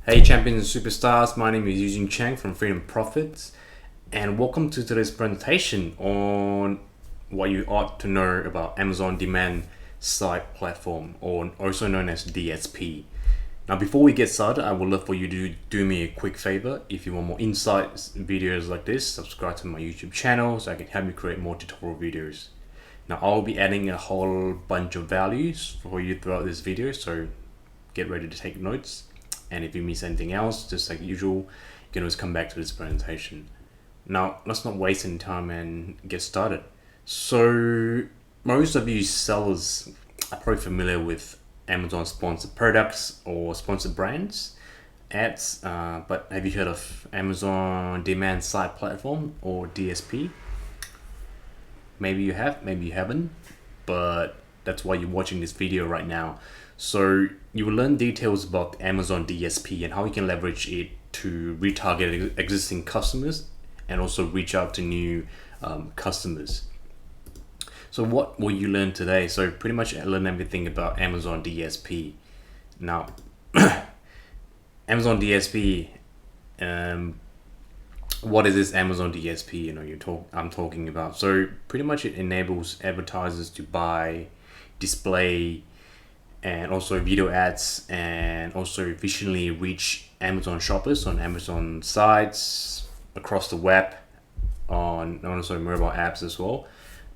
Hey champions and superstars, my name is Eugene Chang from Freedom Profits, and welcome to today's presentation on what you ought to know about Amazon Demand Side Platform, or also known as DSP. Now before we get started, I would love for you to do me a quick favor. If you want more insights videos like this, subscribe to my YouTube channel so I can help you create more tutorial videos. Now I'll be adding a whole bunch of values for you throughout this video, so get ready to take notes. And if you miss anything else, just like usual, you can always come back to this presentation. Now, let's not waste any time and get started. So, most of you sellers are probably familiar with Amazon sponsored products or sponsored brands ads, but have you heard of Amazon Demand Side Platform or DSP? Maybe you have, maybe you haven't, but that's why you're watching this video right now. So you will learn details about Amazon DSP and how you can leverage it to retarget existing customers and also reach out to new customers. So what will you learn today? So pretty much learn everything about Amazon DSP. Now, Amazon DSP, what is this Amazon DSP? I'm talking about. So pretty much it enables advertisers to buy, display, and also video ads, and also efficiently reach Amazon shoppers on Amazon sites across the web, on also mobile apps as well.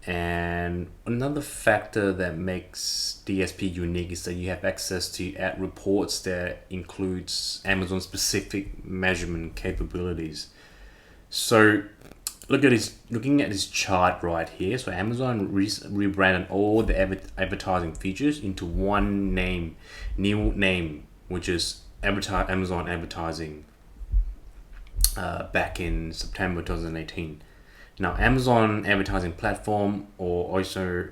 And another factor that makes DSP unique is that you have access to ad reports that includes Amazon specific measurement capabilities. So looking at this chart right here. So Amazon rebranded all the advertising features into one new name, which is Amazon Advertising, back in September 2018. Now, Amazon Advertising Platform, or also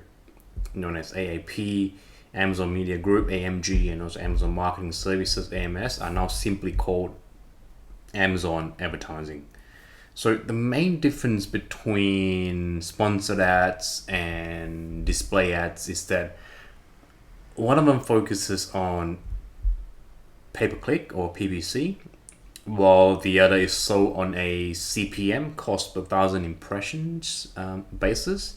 known as AAP, Amazon Media Group (AMG), and also Amazon Marketing Services (AMS), are now simply called Amazon Advertising. So the main difference between sponsored ads and display ads is that one of them focuses on pay-per-click or PPC, while the other is sold on a CPM, cost per thousand impressions, basis,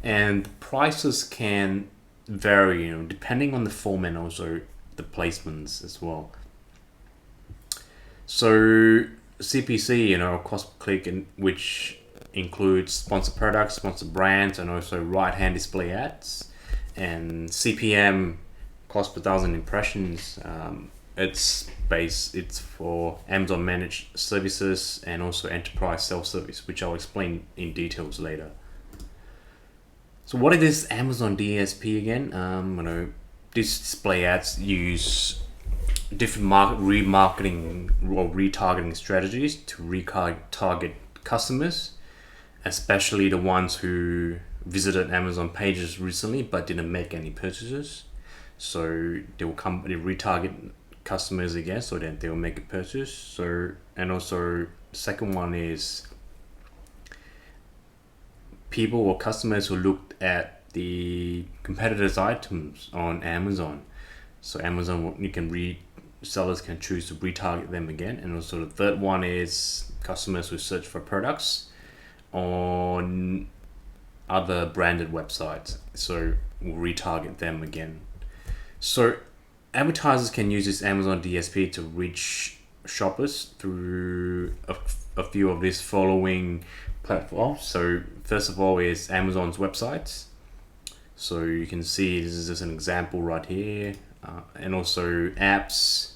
and prices can vary, depending on the form and also the placements as well. So CPC, cost per click, which includes sponsored products, sponsored brands, and also right-hand display ads. And CPM, cost per thousand impressions, it's for Amazon managed services and also enterprise self-service, which I'll explain in details later. So what is this Amazon DSP again? These display ads use different remarketing or retargeting strategies to retarget customers, especially the ones who visited Amazon pages recently but didn't make any purchases. So they retarget customers again so that they will make a purchase. So, and also second one is people or customers who looked at the competitors' items on Amazon. So sellers can choose to retarget them again. And also the third one is customers who search for products on other branded websites, so we'll retarget them again. So advertisers can use this Amazon DSP to reach shoppers through a few of these following platforms. So first of all is Amazon's websites. So you can see this is just an example right here. And also apps,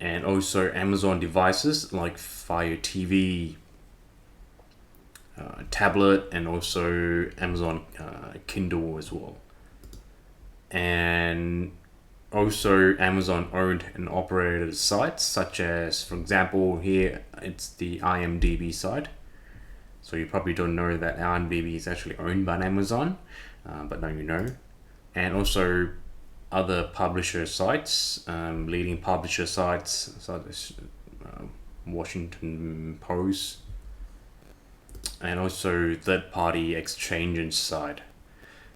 and also Amazon devices like Fire TV, tablet, and also Amazon Kindle as well. And also Amazon owned and operated sites, such as, for example, here it's the IMDb site. So you probably don't know that IMDb is actually owned by Amazon, but now you know. And also other publisher sites, leading publisher sites such as Washington Post, and also third-party exchange side.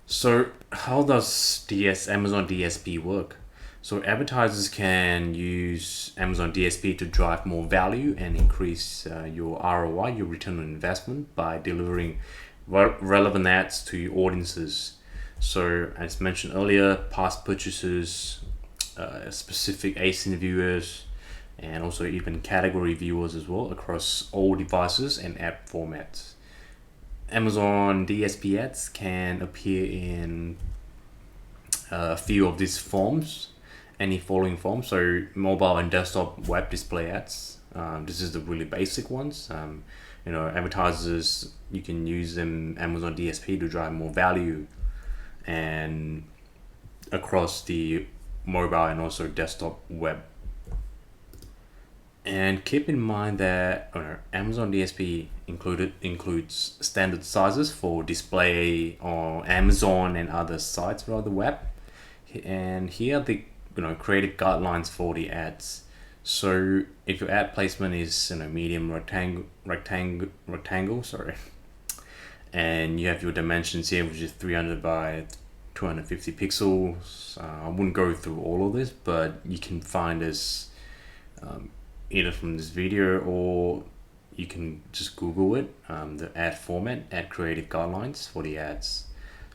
So how does Amazon DSP work? So advertisers can use Amazon DSP to drive more value and increase your ROI, your return on investment, by delivering relevant ads to your audiences. So as mentioned earlier, past purchases, specific ASIN viewers, and also even category viewers as well across all devices and app formats. Amazon DSP ads can appear in a few of these forms, any following forms. So mobile and desktop web display ads. This is the really basic ones. Advertisers, you can use them Amazon DSP to drive more value and across the mobile and also desktop web. And keep in mind that Amazon DSP includes standard sizes for display on Amazon and other sites around the web. And here are the creative guidelines for the ads. So if your ad placement is medium rectangle, sorry, and you have your dimensions here, which is 300 by 250 pixels. I wouldn't go through all of this, but you can find this either from this video, or you can just Google it, the ad format, ad creative guidelines for the ads.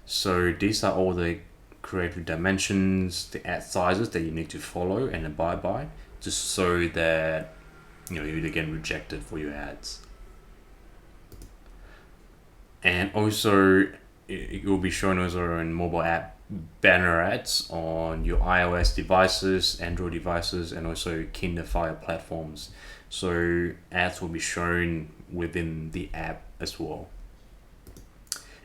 So these are all the creative dimensions, the ad sizes that you need to follow and abide by, just so that you don't get rejected for your ads. And also it will be shown also in mobile app banner ads on your iOS devices, Android devices, and also Kindle Fire platforms. So ads will be shown within the app as well.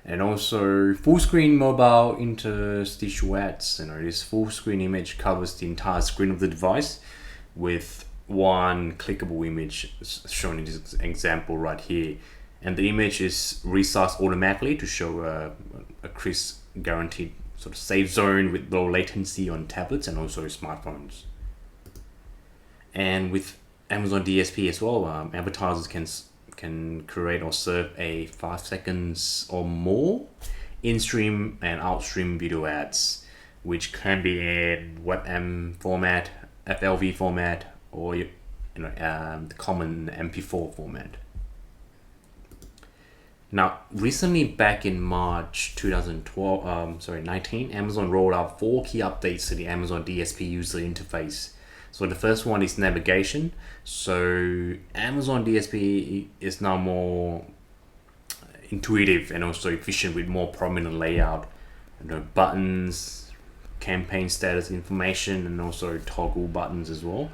And also full screen mobile interstitial ads. This full screen image covers the entire screen of the device with one clickable image shown in this example right here. And the image is resized automatically to show a crisp, guaranteed sort of safe zone with low latency on tablets and also smartphones. And with Amazon DSP as well, advertisers can create or serve a 5 seconds or more in-stream and out-stream video ads, which can be in WebM format, FLV format, or the common MP4 format. Now, recently, back in March 2019, Amazon rolled out 4 key updates to the Amazon DSP user interface. So the first one is navigation. So Amazon DSP is now more intuitive and also efficient with more prominent layout, buttons, campaign status information, and also toggle buttons as well.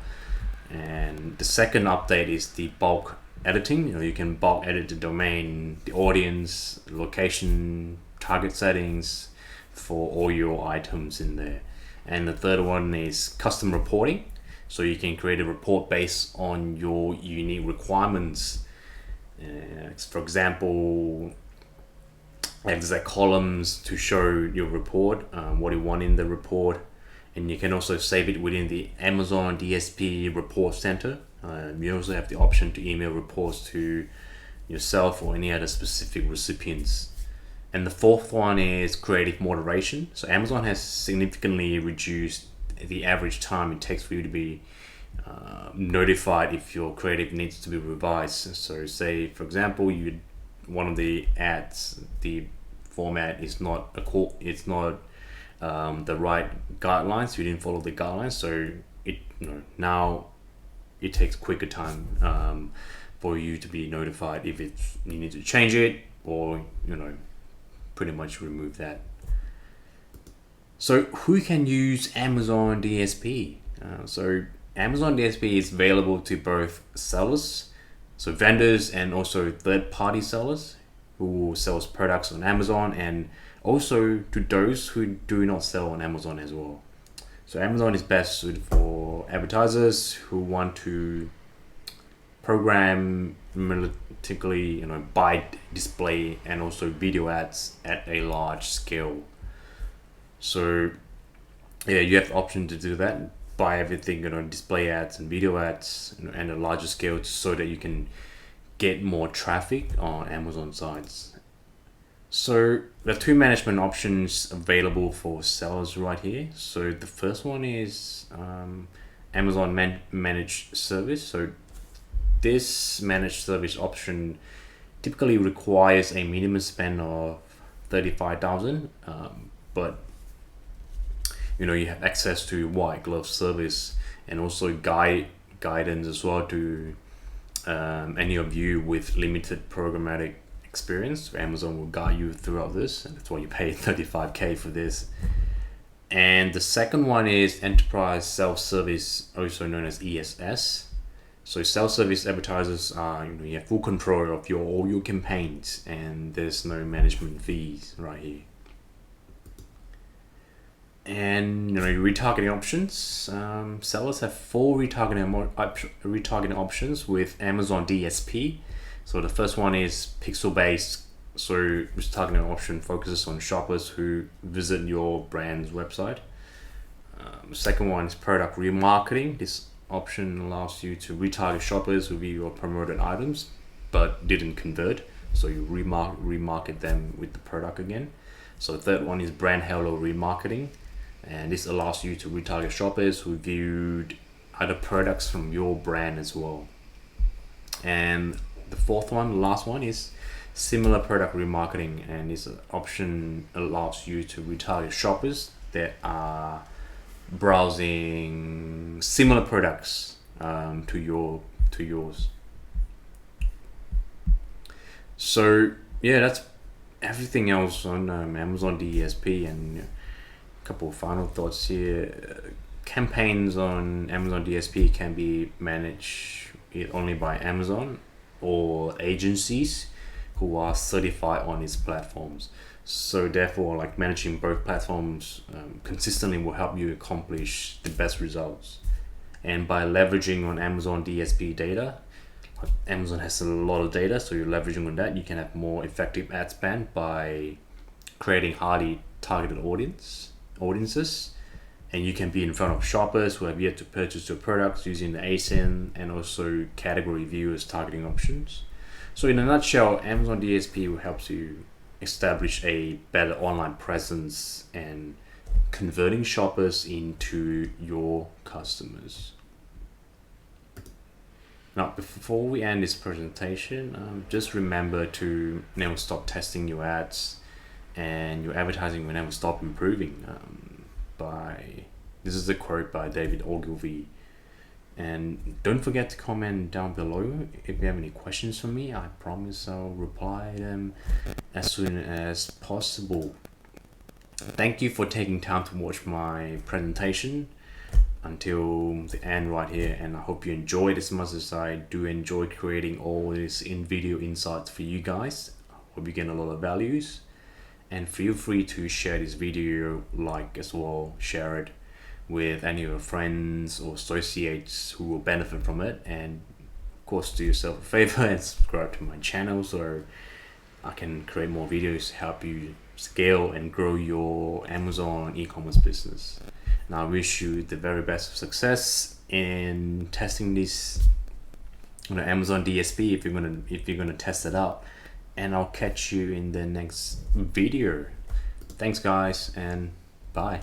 And the second update is the bulk editing. You can bulk edit the domain, the audience, location, target settings for all your items in there. And the third one is custom reporting. So you can create a report based on your unique requirements. For example, exact columns to show your report, what you want in the report. And you can also save it within the Amazon DSP report center. You also have the option to email reports to yourself or any other specific recipients. And the fourth one is creative moderation. So Amazon has significantly reduced the average time it takes for you to be notified if your creative needs to be revised. So say, for example, one of the ads, the format is not the right guidelines. You didn't follow the guidelines, so now it takes quicker time for you to be notified if you need to change it or pretty much remove that. So who can use Amazon DSP? So Amazon DSP is available to both sellers, so vendors, and also third-party sellers who sells products on Amazon, and also to those who do not sell on Amazon as well. So Amazon is best suited for advertisers who want to program analytically, buy display and also video ads at a large scale. So yeah, you have the option to do that, buy everything, display ads and video ads, and a larger scale, so that you can get more traffic on Amazon sites. So there are two management options available for sellers right here. So the first one is Amazon managed service. So this managed service option typically requires a minimum spend of 35,000, but you have access to white glove service and also guidance as well to any of you with limited programmatic experience. Amazon will guide you throughout this, and that's why you pay 35K for this. And the second one is enterprise self-service, also known as ESS. So self-service advertisers are, you have full control of all your campaigns, and there's no management fees right here. And retargeting options. Sellers have four retargeting options with Amazon DSP. So the first one is pixel-based. So retargeting option focuses on shoppers who visit your brand's website. The second one is product remarketing. This option allows you to retarget shoppers who view your promoted items but didn't convert, so you remarket them with the product again. So the third one is brand halo remarketing, and this allows you to retarget shoppers who viewed other products from your brand as well. And the fourth one, the last one, is similar product remarketing, and this option allows you to retarget shoppers that are browsing similar products to yours. So yeah, that's everything else on Amazon DSP. And a couple of final thoughts here. Campaigns on Amazon DSP can be managed only by Amazon or agencies who are certified on its platforms. So therefore, managing both platforms consistently will help you accomplish the best results. And by leveraging on Amazon DSP data, Amazon has a lot of data, so you're leveraging on that. You can have more effective ad spend by creating highly targeted audiences, and you can be in front of shoppers who have yet to purchase your products using the ASIN and also category view as targeting options. So in a nutshell, Amazon DSP will help you establish a better online presence and converting shoppers into your customers. Now, before we end this presentation, just remember to never stop testing your ads, and your advertising will never stop improving. This is a quote by David Ogilvy. And don't forget to comment down below if you have any questions for me. I promise I'll reply them as soon as possible. Thank you for taking time to watch my presentation until the end right here, and I hope you enjoyed as much as I do enjoy creating all these in-video insights for you guys. I hope you get a lot of values, and feel free to share this video, as well, share it with any of your friends or associates who will benefit from it. And of course, do yourself a favor and subscribe to my channel so I can create more videos to help you scale and grow your Amazon e-commerce business. Now, I wish you the very best of success in testing this Amazon DSP if you're gonna test it out, and I'll catch you in the next video. Thanks guys, and bye.